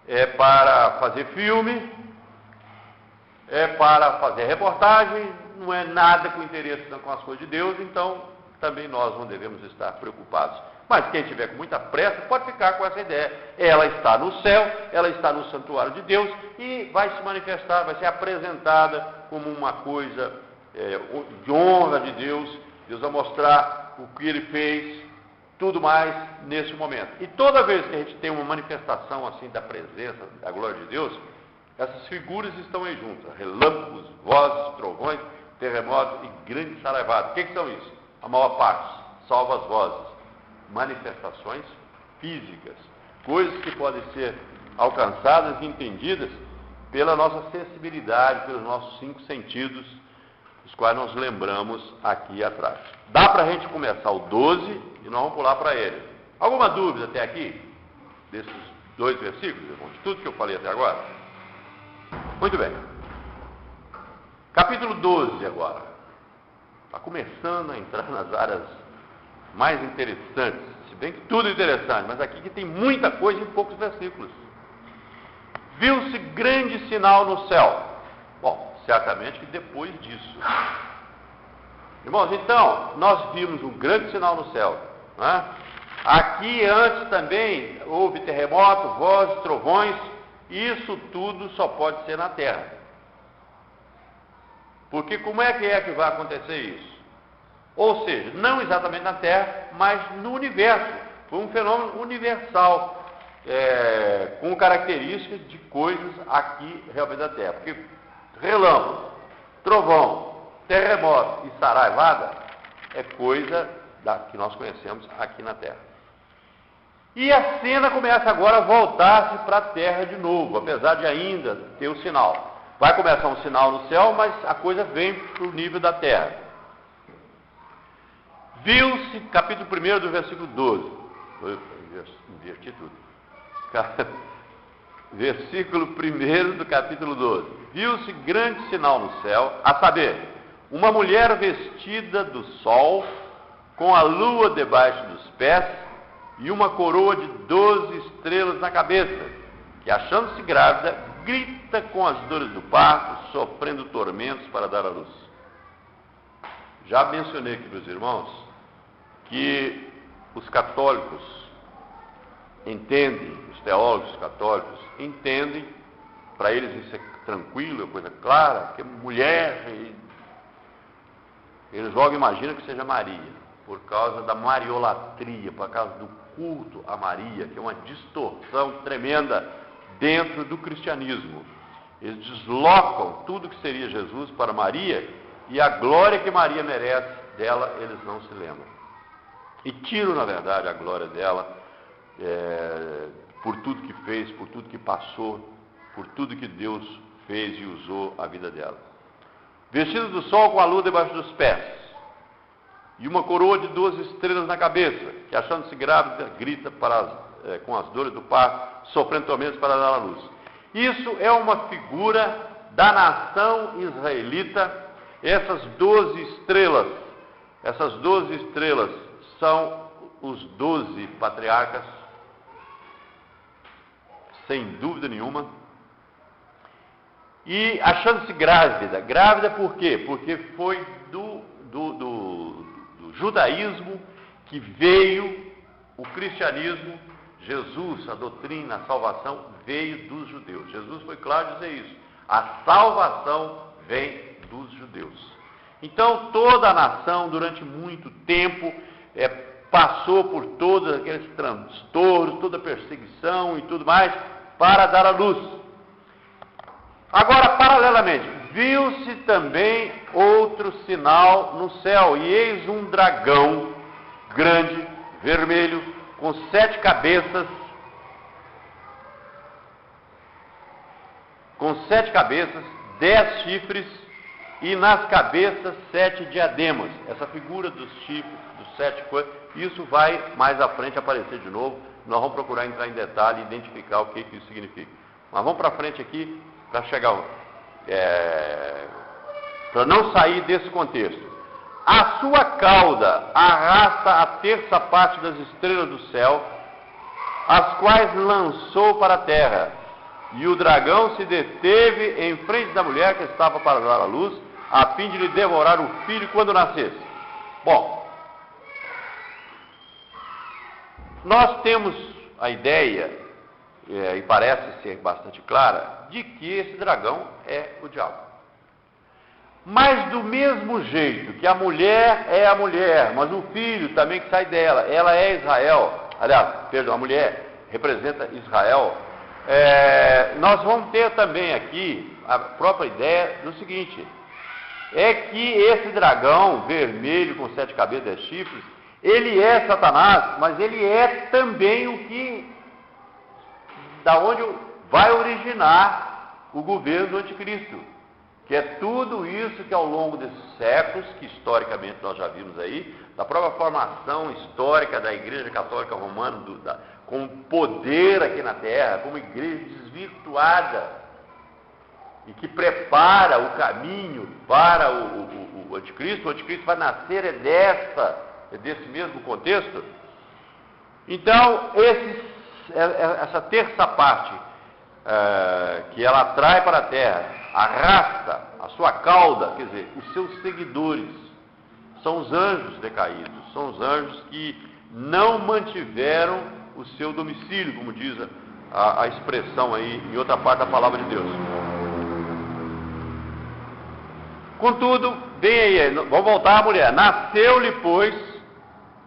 é para fazer filme, é para fazer reportagem, não é nada com interesse com as coisas de Deus, então também nós não devemos estar preocupados. Mas quem tiver com muita pressa pode ficar com essa ideia. Ela está no céu, ela está no santuário de Deus e vai se manifestar, vai ser apresentada como uma coisa de honra de Deus. Deus vai mostrar o que Ele fez, tudo mais nesse momento. E toda vez que a gente tem uma manifestação assim da presença, da glória de Deus, essas figuras estão aí juntas. Relâmpagos, vozes, trovões, terremotos e grande saraivada. O que são isso? A maior parte, salvo as vozes. Manifestações físicas, coisas que podem ser alcançadas e entendidas pela nossa sensibilidade, pelos nossos 5 sentidos, os quais nós lembramos aqui atrás. Dá para a gente começar o 12 e nós vamos pular para ele. Alguma dúvida até aqui? Desses 2 versículos, irmão? De tudo que eu falei até agora? Muito bem. Capítulo 12 agora. Está começando a entrar nas áreas mais interessantes, se bem que tudo é interessante, mas aqui que tem muita coisa em poucos versículos. Viu-se grande sinal no céu. Bom, certamente que depois disso. Irmãos, então, nós vimos um grande sinal no céu. Né? Aqui antes também houve terremoto, vozes, trovões. Isso tudo só pode ser na terra. Porque como é que vai acontecer isso? Ou seja, não exatamente na Terra, mas no universo. Foi um fenômeno universal, com características de coisas aqui realmente da Terra. Porque relâmpago, trovão, terremoto e saraivada é coisa que nós conhecemos aqui na Terra. E a cena começa agora a voltar-se para a Terra de novo, apesar de ainda ter o sinal. Vai começar um sinal no céu, mas a coisa vem para o nível da Terra. Viu-se, capítulo 1 do versículo 12. Inverti tudo. Versículo 1 do capítulo 12. Viu-se grande sinal no céu, a saber, uma mulher vestida do sol, com a lua debaixo dos pés, e uma coroa de 12 estrelas na cabeça, que, achando-se grávida, grita com as dores do parto, sofrendo tormentos para dar à luz. Já mencionei aqui, meus irmãos, que os católicos entendem, os teólogos católicos entendem, para eles isso é tranquilo, é coisa clara, que é mulher, eles logo imaginam que seja Maria. por causa da mariolatria, por causa do culto a Maria, que é uma distorção tremenda dentro do cristianismo. Eles deslocam tudo que seria Jesus para Maria, e a glória que Maria merece dela, eles não se lembram. E tiram, na verdade, a glória dela por tudo que fez, por tudo que passou, por tudo que Deus fez e usou a vida dela. Vestido do sol com a lua debaixo dos pés, e uma coroa de 12 estrelas na cabeça, que achando-se grávida, grita com as dores do parto, sofrendo tormentos para dar à luz. Isso é uma figura da nação israelita. Essas 12 estrelas são os 12 patriarcas, sem dúvida nenhuma. E achando-se grávida por quê? Porque foi do judaísmo que veio o cristianismo. Jesus, a doutrina, a salvação veio dos judeus. Jesus foi claro em dizer isso. A salvação vem dos judeus. Então toda a nação durante muito tempo passou por todos aqueles transtornos, toda a perseguição e tudo mais, para dar à luz. Agora, paralelamente, viu-se também outro sinal no céu, e eis um dragão grande, vermelho, com 7 cabeças, 10 chifres, e nas cabeças 7 diademas. Essa figura dos chifres, dos 7 coisas, isso vai mais à frente aparecer de novo. Nós vamos procurar entrar em detalhe e identificar o que isso significa. Mas vamos para frente aqui, para chegar, para não sair desse contexto. A sua cauda arrasta a terça parte das estrelas do céu, as quais lançou para a terra. E o dragão se deteve em frente da mulher que estava para dar à luz, a fim de lhe devorar o filho quando nascesse. Bom, nós temos a ideia, e parece ser bastante clara, de que esse dragão é o diabo. Mas do mesmo jeito que a mulher é a mulher, mas o filho também que sai dela, ela é Israel, a mulher representa Israel, nós vamos ter também aqui a própria ideia do seguinte, é que esse dragão vermelho com 7 cabeças e 10 chifres, ele é Satanás, mas ele é também o que, da onde vai originar o governo do anticristo, que é tudo isso que ao longo desses séculos, que historicamente nós já vimos aí, da própria formação histórica da Igreja Católica Romana, com poder aqui na Terra, como igreja desvirtuada, e que prepara o caminho para o anticristo. O anticristo vai nascer desse mesmo contexto. Então, essa terça parte que ela atrai para a terra, arrasta a sua cauda, quer dizer, os seus seguidores, são os anjos decaídos, são os anjos que não mantiveram o seu domicílio, como diz a expressão aí em outra parte da palavra de Deus. Contudo, bem aí, vamos voltar à mulher. Nasceu-lhe, pois,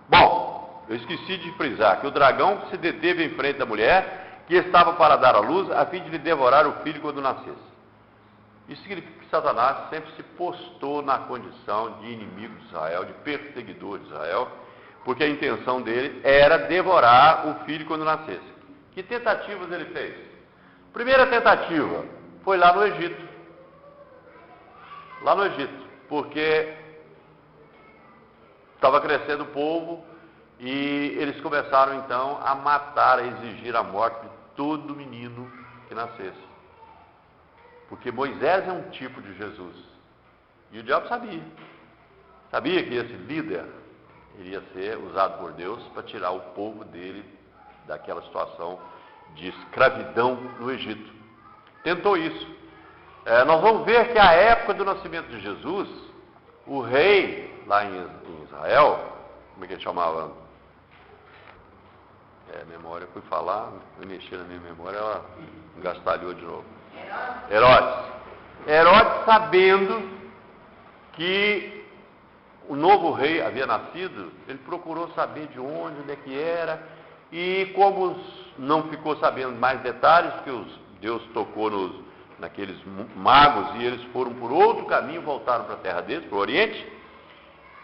bom, eu esqueci de frisar que o dragão se deteve em frente da mulher, que estava para dar à luz, a fim de lhe devorar o filho quando nascesse. Isso significa que Satanás sempre se postou na condição de inimigo de Israel, de perseguidor de Israel, porque a intenção dele era devorar o filho quando nascesse. Que tentativas ele fez? Primeira tentativa foi lá no Egito. Lá no Egito, porque estava crescendo o povo e eles começaram então a matar, a exigir a morte de todo menino que nascesse. Porque Moisés é um tipo de Jesus. E o diabo sabia. Sabia que esse líder iria ser usado por Deus para tirar o povo dele daquela situação de escravidão no Egito. Tentou isso. Nós vamos ver que a época do nascimento de Jesus, o rei lá em Israel, como é que ele chamava? Memória, fui falar, fui mexer na minha memória, ela gastalhou de novo. Herodes, sabendo que o novo rei havia nascido, ele procurou saber de onde é que era, e como não ficou sabendo mais detalhes, porque Deus tocou naqueles magos e eles foram por outro caminho, voltaram para a terra deles, para o Oriente,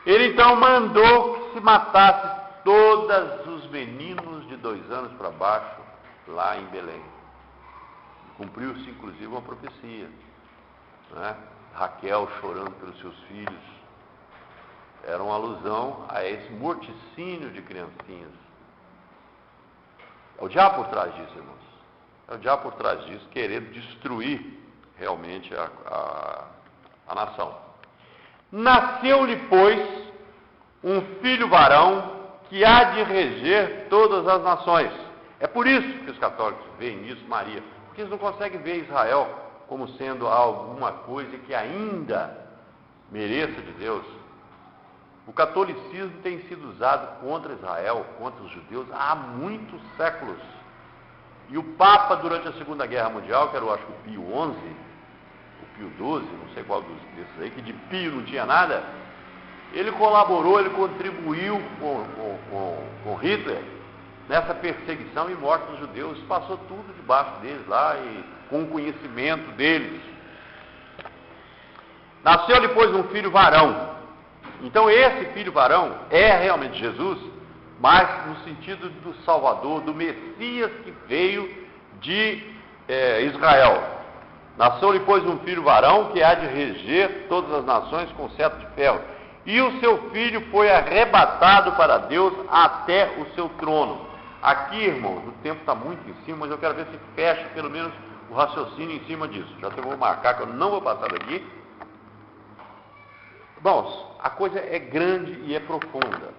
ele então mandou que se matasse todos os meninos de 2 anos para baixo, lá em Belém. Cumpriu-se inclusive uma profecia, né? Raquel chorando pelos seus filhos, era uma alusão a esse morticínio de criancinhas. É o diabo por trás disso, irmãos. É o diabo por trás disso, querendo destruir realmente a nação. Nasceu-lhe, pois, um filho varão que há de reger todas as nações. É por isso que os católicos veem nisso Maria, porque eles não conseguem ver Israel como sendo alguma coisa que ainda mereça de Deus. O catolicismo tem sido usado contra Israel, contra os judeus, há muitos séculos. E o Papa, durante a Segunda Guerra Mundial, que era, eu acho, o Pio XI, o Pio XII, não sei qual desses aí, que de Pio não tinha nada, ele colaborou, ele contribuiu com Hitler nessa perseguição e morte dos judeus, passou tudo debaixo deles lá, e com o conhecimento deles. Nasceu depois um filho varão. Então esse filho varão é realmente Jesus, mas no sentido do Salvador, do Messias que veio de Israel. Nasceu depois um filho varão que há de reger todas as nações com cetro de ferro. E o seu filho foi arrebatado para Deus até o seu trono. Aqui, irmãos, o tempo está muito em cima, mas eu quero ver se fecha pelo menos o raciocínio em cima disso. Já vou marcar que eu não vou passar daqui. Irmãos, a coisa é grande e é profunda.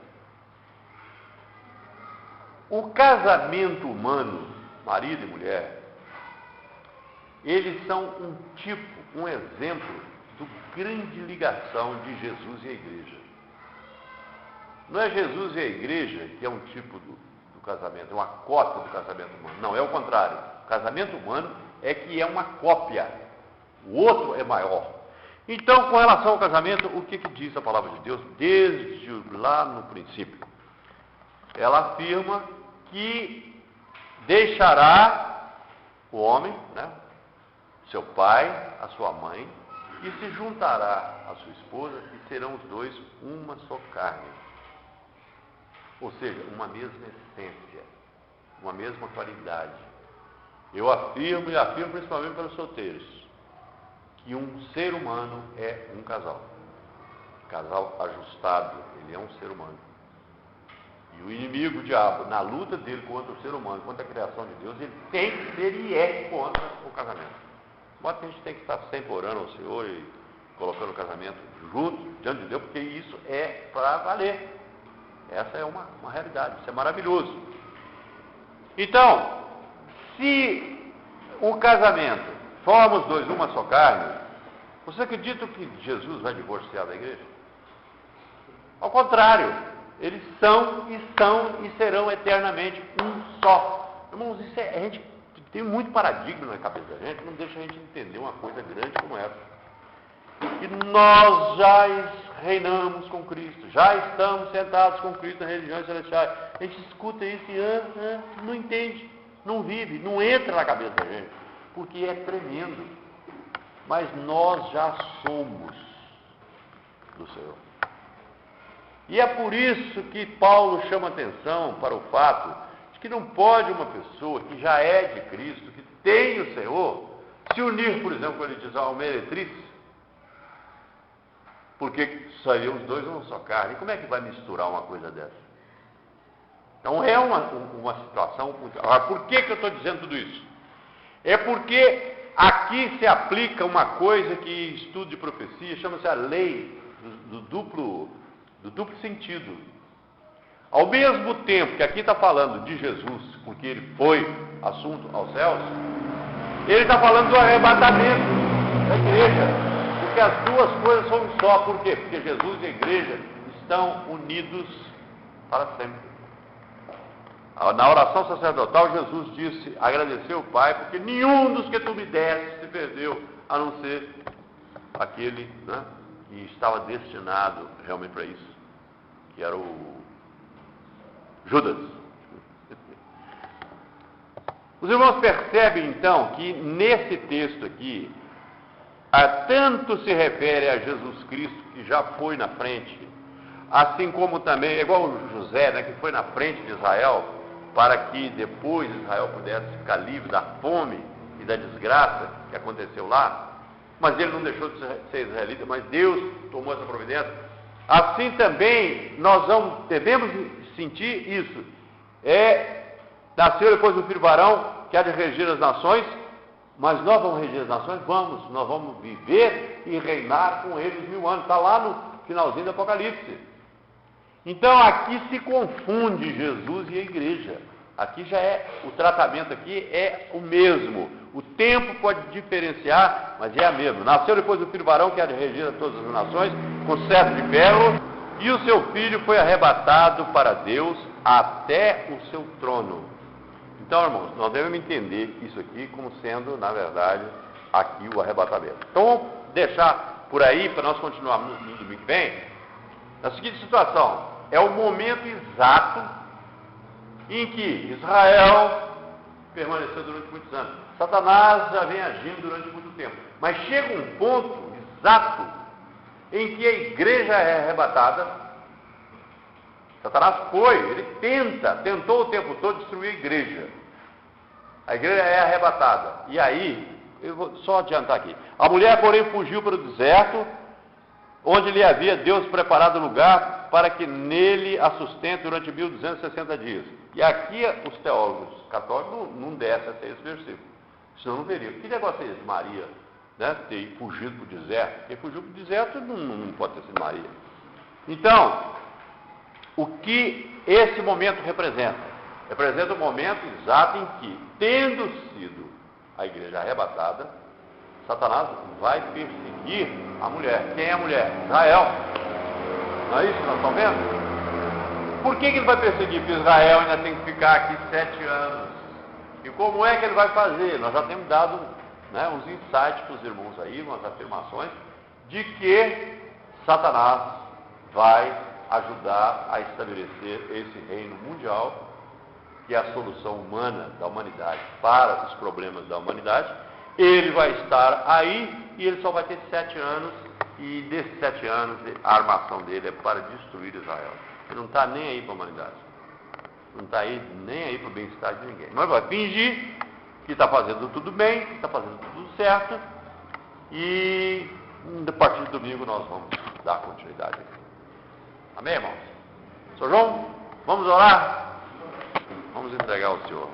O casamento humano, marido e mulher, eles são um tipo, um exemplo do grande ligação de Jesus e a igreja. Não é Jesus e a igreja que é um tipo do casamento, é uma cópia do casamento humano. Não, é o contrário. O casamento humano é que é uma cópia. O outro é maior. Então, com relação ao casamento, o que diz a palavra de Deus desde lá no princípio? Ela afirma que deixará o homem, né, seu pai, a sua mãe, e se juntará à sua esposa, e serão os dois uma só carne. Ou seja, uma mesma essência, uma mesma qualidade. Eu afirmo, e afirmo principalmente para os solteiros, que um ser humano é um casal. Casal ajustado, ele é um ser humano. E o inimigo, o diabo, na luta dele contra o ser humano, contra a criação de Deus, ele tem que ser e é contra o casamento. Mas a gente tem que estar sempre orando ao Senhor e colocando o casamento junto, diante de Deus, porque isso é para valer. Essa é uma realidade, isso é maravilhoso. Então, se o casamento forma os dois uma só carne, você acredita que Jesus vai divorciar da igreja? Ao contrário, eles são e serão eternamente um só. Irmãos, isso a gente tem muito paradigma na cabeça da gente, não deixa a gente entender uma coisa grande como essa. E nós já reinamos com Cristo, já estamos sentados com Cristo nas regiões celestiais. A gente escuta isso e não entende, não vive, não entra na cabeça da gente, porque é tremendo. Mas nós já somos do Senhor. E é por isso que Paulo chama atenção para o fato de que não pode uma pessoa que já é de Cristo, que tem o Senhor, se unir, por exemplo, quando ele diz a uma meretriz, porque seriam os dois uma só carne. E como é que vai misturar uma coisa dessa? Então é uma situação... Agora, por que eu estou dizendo tudo isso? É porque aqui se aplica uma coisa que em estudo de profecia chama-se a lei do duplo sentido. Ao mesmo tempo que aqui está falando de Jesus, porque ele foi assunto aos céus, ele está falando do arrebatamento da igreja. Porque as duas coisas são um só. Por quê? Porque Jesus e a igreja estão unidos para sempre. Na oração sacerdotal, Jesus disse, agradeceu o Pai, porque nenhum dos que tu me deste se perdeu, a não ser aquele, né, que estava destinado realmente para isso, que era o Judas. Os irmãos percebem então que nesse texto aqui, tanto se refere a Jesus Cristo, que já foi na frente, assim como também, é igual o José, né, que foi na frente de Israel, para que depois Israel pudesse ficar livre da fome e da desgraça que aconteceu lá, mas ele não deixou de ser israelita, mas Deus tomou essa providência. Assim também nós devemos sentir isso. Nasceu depois do filho varão que há de reger as nações, mas nós vamos reger as nações? Nós vamos viver e reinar com eles 1000 anos. Está lá no finalzinho do Apocalipse. Então aqui se confunde Jesus e a igreja. Aqui já o tratamento aqui é o mesmo. O tempo pode diferenciar, mas é a mesma. Nasceu depois do filho varão que há de reger a todas as nações, com cetro de ferro, e o seu filho foi arrebatado para Deus até o seu trono. Então, irmãos, nós devemos entender isso aqui como sendo, na verdade, aqui o arrebatamento. Então, vamos deixar por aí, para nós continuarmos no domingo que vem, na seguinte situação: é o momento exato em que Israel permaneceu durante muitos anos. Satanás já vem agindo durante muito tempo. Mas chega um ponto exato em que a igreja é arrebatada. Satanás ele tentou o tempo todo destruir a igreja. A igreja é arrebatada. E aí, eu vou só adiantar aqui. A mulher, porém, fugiu para o deserto, onde lhe havia Deus preparado lugar para que nele a sustente durante 1260 dias. E aqui os teólogos católicos não descem até esse versículo. Senão não veria. Que negócio é esse, Maria, né, ter fugido para o deserto? Quem fugiu para o deserto não pode ter sido Maria. Então, o que esse momento representa? Representa o momento exato em que, tendo sido a igreja arrebatada, Satanás vai perseguir a mulher. Quem é a mulher? Israel. Não é isso que nós estamos vendo? Por que ele vai perseguir? Porque Israel ainda tem que ficar aqui 7 anos. E como é que ele vai fazer? Nós já temos dado, né, uns insights para os irmãos aí, umas afirmações, de que Satanás vai ajudar a estabelecer esse reino mundial, que é a solução humana da humanidade para os problemas da humanidade. Ele vai estar aí e ele só vai ter 7 anos, e desses 7 anos a armação dele é para destruir Israel. Ele não está nem aí para a humanidade, não está aí nem aí para o bem-estar de ninguém, mas vai fingir que está fazendo tudo bem, que está fazendo tudo certo, e a partir do domingo nós vamos dar continuidade aqui. Amém, irmãos? Sr. João, vamos orar? Vamos entregar ao Senhor.